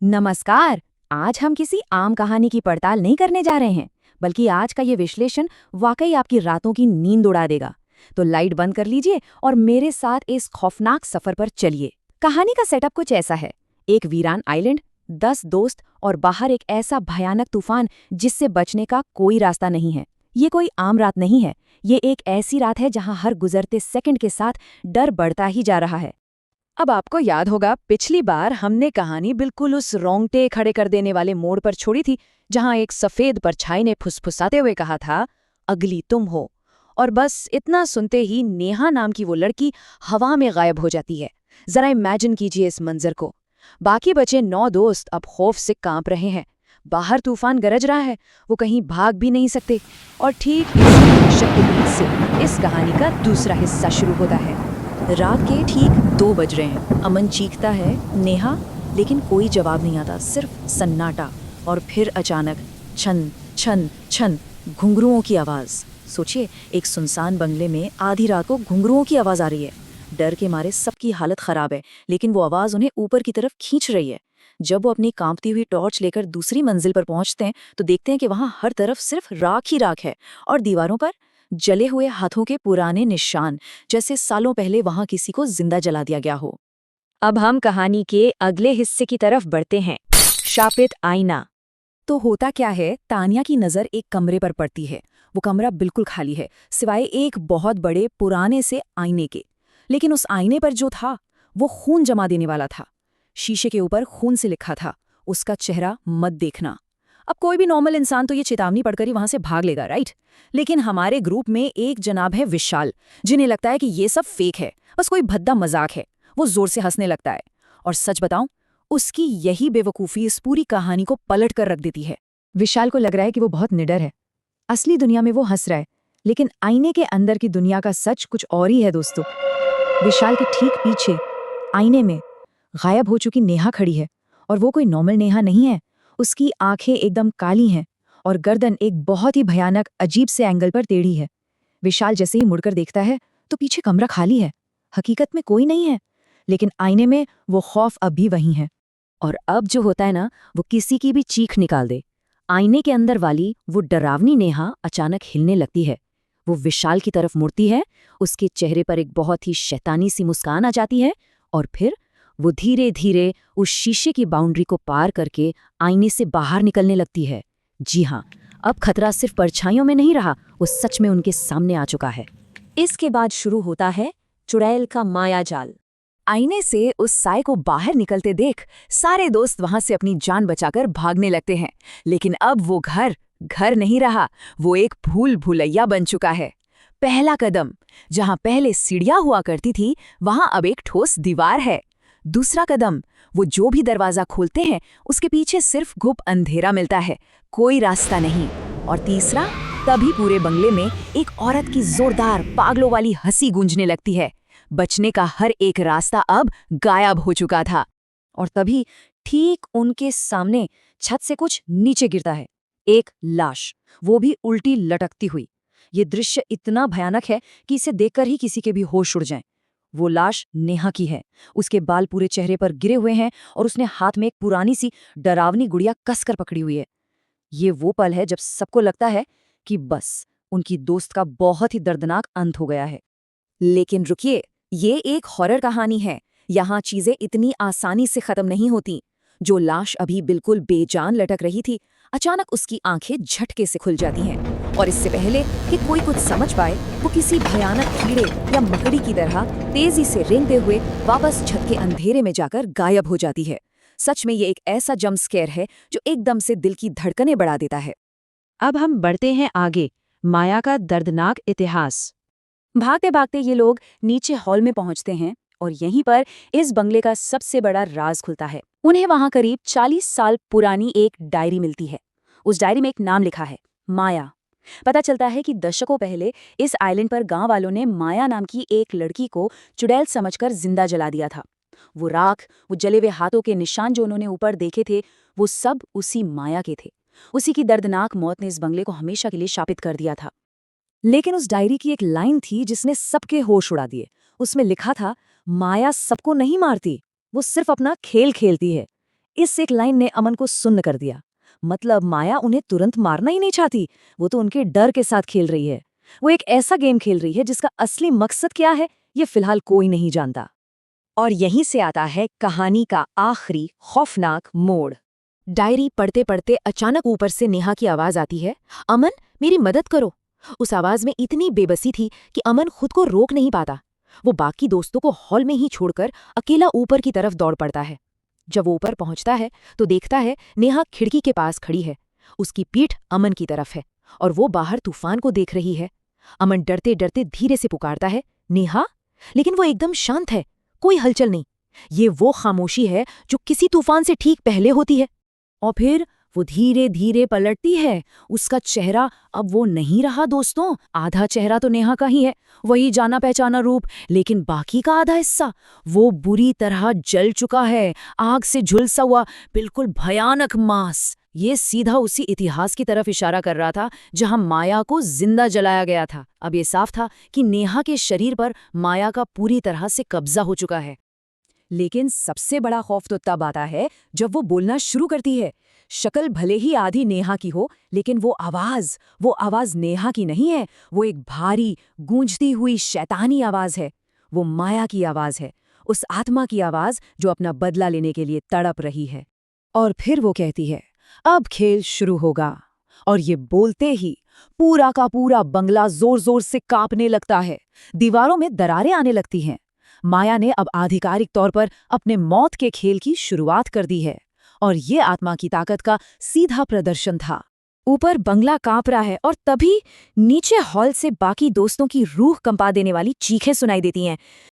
नमस्कार। आज हम किसी आम कहानी की पड़ताल नहीं करने जा रहे हैं, बल्कि आज का ये विश्लेषण वाकई आपकी रातों की नींद उड़ा देगा। तो लाइट बंद कर लीजिए और मेरे साथ इस खौफनाक सफर पर चलिए। कहानी का सेटअप कुछ ऐसा है। एक वीरान आइलैंड, 10 दोस्त और बाहर एक ऐसा भयानक तूफान जिससे बचने का कोई रास्ता नहीं है। ये कोई आम रात नहीं है। ये एक ऐसी रात है जहां हर गुजरते सेकंड के साथ डर बढ़ता ही जा रहा है। अब आपको याद होगा, पिछली बार हमने कहानी बिल्कुल उस रोंगटे खड़े कर देने वाले मोड़ पर छोड़ी थी, जहां एक सफेद परछाई ने फुसफुसाते हुए कहा था, अगली तुम हो। और बस इतना सुनते ही नेहा नाम की वो लड़की हवा में गायब हो जाती है। जरा इमेजिन कीजिए इस मंजर को। बाकी बचे 9 दोस्त अब खौफ से कांप रहे हैं। बाहर तूफान गरज रहा है, वो कहीं भाग भी नहीं सकते। और ठीक इसी दहशत के बीच से इस कहानी का दूसरा हिस्सा शुरू होता है। रात के ठीक 2 बज रहे हैं। अमन चीखता है, नेहा, लेकिन कोई जवाब नहीं आता, सिर्फ सन्नाटा। और फिर अचानक छन छन छन घुंघरुओं की आवाज़। सोचिए, एक सुनसान बंगले में आधी रात को घुंघरुओं की आवाज़ आ रही है। डर के मारे सबकी हालत ख़राब है, लेकिन वो आवाज़ उन्हें ऊपर की तरफ खींच रही है। जब वो अपनी कांपती हुई टॉर्च लेकर दूसरी मंजिल पर पहुंचते हैं, तो देखते हैं कि वहां हर तरफ सिर्फ राख ही राख है और दीवारों पर जले हुए हाथों के पुराने निशान, जैसे सालों पहले वहां किसी को जिंदा जला दिया गया हो। अब हम कहानी के अगले हिस्से की तरफ बढ़ते हैं। शापित आईना। तो होता क्या है, तानिया की नज़र एक कमरे पर पड़ती है। वो कमरा बिल्कुल खाली है, सिवाय एक बहुत बड़े पुराने से आईने के। लेकिन उस आईने पर जो था, वो खून जमा देने वाला था। शीशे के ऊपर खून से लिखा था, उसका चेहरा मत देखना। अब कोई भी नॉर्मल इंसान तो ये चेतावनी पढ़कर ही वहां से भाग लेगा, राइट? लेकिन हमारे ग्रुप में एक जनाब है विशाल, जिन्हें लगता है कि ये सब फेक है, बस कोई भद्दा मजाक है। वो जोर से हंसने लगता है। और सच बताऊं, उसकी यही बेवकूफ़ी इस पूरी कहानी को पलट कर रख देती है। विशाल को लग रहा है कि वो बहुत निडर है। असली दुनिया में वो हंस रहा है, लेकिन आईने के अंदर की दुनिया का सच कुछ और ही है दोस्तों। विशाल के ठीक पीछे आईने में गायब हो चुकी नेहा खड़ी है। और वो कोई नॉर्मल नेहा नहीं है। उसकी आंखें एकदम काली हैं और गर्दन एक बहुत ही भयानक अजीब से एंगल पर टेढ़ी है। विशाल जैसे ही मुड़कर देखता है, तो पीछे कमरा खाली है। हकीकत में कोई नहीं है, लेकिन आईने में वो खौफ अब भी वहीं है। और अब जो होता है ना, वो किसी की भी चीख निकाल दे। आईने के अंदर वाली वो डरावनी नेहा अचानक हिलने लगती है। वो विशाल की तरफ मुड़ती है, उसके चेहरे पर एक बहुत ही शैतानी सी मुस्कान आ जाती है। और फिर वो धीरे धीरे उस शीशे की बाउंड्री को पार करके आईने से बाहर निकलने लगती है। जी हाँ, अब खतरा सिर्फ परछाइयों में नहीं रहा, वो सच में उनके सामने आ चुका है। इसके बाद शुरू होता है चुड़ैल का मायाजाल। आईने से उस साए को बाहर निकलते देख सारे दोस्त वहां से अपनी जान बचाकर भागने लगते हैं। लेकिन अब वो घर घर नहीं रहा, वो एक भूल भुलैया बन चुका है। पहला कदम, जहां पहले सीढ़ियां हुआ करती थी, वहां अब एक ठोस दीवार है। दूसरा कदम, वो जो भी दरवाजा खोलते हैं, उसके पीछे सिर्फ घुप अंधेरा मिलता है, कोई रास्ता नहीं। और तीसरा, तभी पूरे बंगले में एक औरत की जोरदार पागलों वाली हंसी गूंजने लगती है। बचने का हर एक रास्ता अब गायब हो चुका था। और तभी ठीक उनके सामने छत से कुछ नीचे गिरता है, एक लाश, वो भी उल्टी लटकती हुई। ये दृश्य इतना भयानक है कि इसे देखकर ही किसी के भी होश उड़ जाएं। वो लाश नेहा की है। उसके बाल पूरे चेहरे पर गिरे हुए हैं और उसने हाथ में एक पुरानी सी डरावनी गुड़िया कसकर पकड़ी हुई है। ये वो पल है जब सबको लगता है कि बस उनकी दोस्त का बहुत ही दर्दनाक अंत हो गया है। लेकिन रुकिए, ये एक हॉरर कहानी है। यहाँ चीजें इतनी आसानी से खत्म नहीं होती। जो लाश अभी बिल्कुल बेजान लटक रही थी, अचानक उसकी आंखें झटके से खुल जाती हैं। और इससे पहले कि कोई कुछ समझ पाए, वो किसी भयानक कीड़े या मकड़ी की तरह तेजी से रेंगते हुए वापस छत के अंधेरे में जाकर गायब हो जाती है। सच में ये एक ऐसा जंप स्केयर है जो एकदम से दिल की धड़कनें बढ़ा देता है। अब हम बढ़ते हैं आगे, माया का दर्दनाक इतिहास। भागते भागते ये लोग नीचे हॉल में पहुंचते हैं और यहीं पर इस बंगले का सबसे बड़ा राज खुलता है। उन्हें वहां करीब 40 साल पुरानी एक डायरी मिलती है। उस डायरी में एक नाम लिखा है, माया। पता चलता है कि दशकों पहले इस आइलैंड पर गांव वालों ने माया नाम की एक लड़की को चुड़ैल समझकर जिंदा जला दिया था। वो राख, वो जले हुए हाथों के निशान जो उन्होंने ऊपर देखे थे, वो सब उसी माया के थे। उसी की दर्दनाक मौत ने इस बंगले को हमेशा के लिए शापित कर दिया था। लेकिन उस डायरी की एक लाइन थी जिसने सबके होश उड़ा दिए। उसमें लिखा था, माया सबको नहीं मारती, वो सिर्फ अपना खेल खेलती है। इस एक लाइन ने अमन को सुन्न कर दिया। मतलब माया उन्हें तुरंत मारना ही नहीं चाहती, वो तो उनके डर के साथ खेल रही है। वो एक ऐसा गेम खेल रही है जिसका असली मकसद क्या है, ये फिलहाल कोई नहीं जानता। और यहीं से आता है कहानी का आखिरी खौफनाक मोड़। डायरी पढ़ते पढ़ते अचानक ऊपर से नेहा की आवाज आती है, अमन मेरी मदद करो। उस आवाज में इतनी बेबसी थी कि अमन खुद को रोक नहीं पाता। वो बाकी दोस्तों को हॉल में ही छोड़कर अकेला ऊपर की तरफ दौड़ पड़ता है। जब वो ऊपर पहुंचता है तो देखता है नेहा खिड़की के पास खड़ी है। उसकी पीठ अमन की तरफ है और वो बाहर तूफान को देख रही है। अमन डरते डरते धीरे से पुकारता है, नेहा, लेकिन वो एकदम शांत है, कोई हलचल नहीं। ये वो खामोशी है जो किसी तूफान से ठीक पहले होती है। और फिर वो धीरे धीरे पलटती है। उसका चेहरा अब वो नहीं रहा दोस्तों, आधा चेहरा तो नेहा का ही है, वही जाना पहचाना रूप, लेकिन बाकी का आधा हिस्सा वो बुरी तरह जल चुका है, आग से झुलसा हुआ, बिल्कुल भयानक मांस। ये सीधा उसी इतिहास की तरफ इशारा कर रहा था जहां माया को जिंदा जलाया गया था। अब ये साफ था कि नेहा के शरीर पर माया का पूरी तरह से कब्जा हो चुका है। लेकिन सबसे बड़ा खौफ तो तब आता है जब वो बोलना शुरू करती है। शक्ल भले ही आधी नेहा की हो, लेकिन वो आवाज नेहा की नहीं है। वो एक भारी गूंजती हुई शैतानी आवाज है। वो माया की आवाज है, उस आत्मा की आवाज जो अपना बदला लेने के लिए तड़प रही है। और फिर वो कहती है, अब खेल शुरू होगा। और ये बोलते ही पूरा का पूरा बंगला जोर जोर से कांपने लगता है। दीवारों में दरारें आने लगती हैं। माया ने अब आधिकारिक तौर पर अपने मौत के खेल की शुरुआत कर दी है। और ये आत्मा की ताकत का सीधा प्रदर्शन था। ऊपर बंगला कांप रहा है और तभी नीचे हॉल से बाकी दोस्तों की रूह कंपा देने वाली चीखें सुनाई देती हैं।